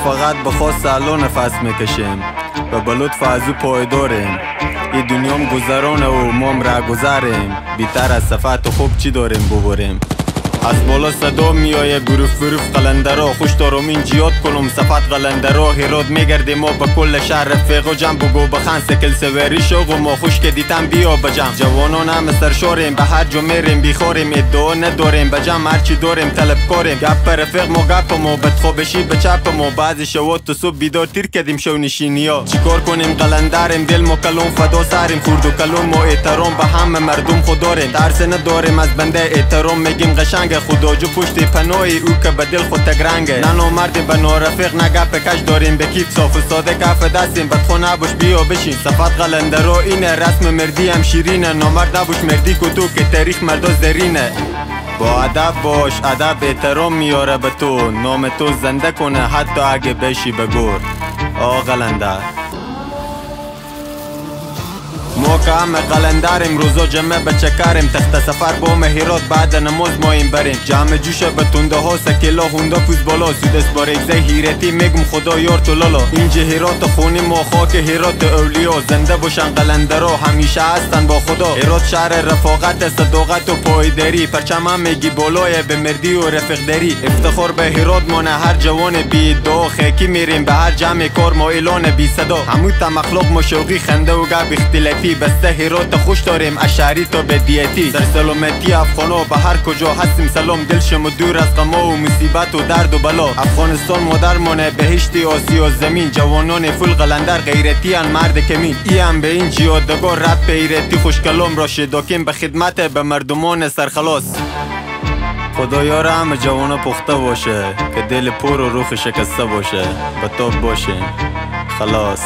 فقط به خواست الله نفس میکشیم و به لطف از او پایداریم. این دنیام گذرانه و مام را گذاریم، بیتر از صفات خوب چی داریم ببریم. از بالا صدا میایه گروف گروف قلندرا، خوش دارم این جیاد کنم صفت قلندرا. هیراد میگردیم ما به کل شهر رفیق و جمع بگو بخن سکل سوری شوق و ما خوش که دیتم بیا بجم. جوانان هم سرشاریم به هر جا میریم بیخاریم، ادعا نداریم بجم هرچی داریم طلب کاریم. گپ رفیق ما گپ ما بدخوابشی به چپ ما، بعضی شوات تو صبح بیدار تیر کردیم شو نشینیا. چیکار کنیم قلندریم دل ما کلون فدا سریم، خورد و کلون ما احترام به همه مردم خوداریم. ترس نداریم از بنده احترام میگیم قشنگ، خدا جو پشت پناهی او که به دل خود تگرنگه. نه نامردیم به نارفیق نه گپ کش داریم به کیف صاف و ساده کف دستیم بدخو نباش بیا بشین. صفت قلندرا اینه رسم مردی هم شیرینه، نامرد نباش مردی که تو که تاریخ مردا زرینه. با ادب باش ادب احترام میاره به تو، نام تو زنده کنه حتی اگه بشی به گور. آقا قلندر ما که همه قلندریم، روزا جمعه به چکریم، تخت سفر با مهیرات بعد نماز ما این بریم. جمع جوشه به تنده ها سکیلا هوندا پوز بالا، سودس بارگزه هیرتی میگم خدا یار تو لالا. اینجا هیرات خونی ما خاک هیرات اولیا، زنده باشن قلندرا همیشه هستن با خدا. هیرات شهر رفاقت صداقت و پایداری، پرچم هم میگی بالای به مردی و رفیق داری. افتخار به هیرات مانه هر جوان بی دعا، خیکی میریم به هر جمع کار ما اعلان بی صدا. همون تم اخلاق مشوقی خنده و گپ اختلافی، بسته هیرات خوش داریم اشعری تا به دیتی. سر سلامتی افغانا به هر کجا هستیم سلام، دل شما دور از غما و مصیبت و درد و بلا. افغانستان مادر مانه بهشت آسیا زمین، جوانان فول قلندر غیرتی ان مرد کمین. ای هم به این جیادگار رپ غیرتی خوش کلام را شداکیم به خدمت به مردمان سرخلاص. خدا یار همه جوانا پخته باشه که دل پر و روح شکسته باشه، به تاب باشه خلاص.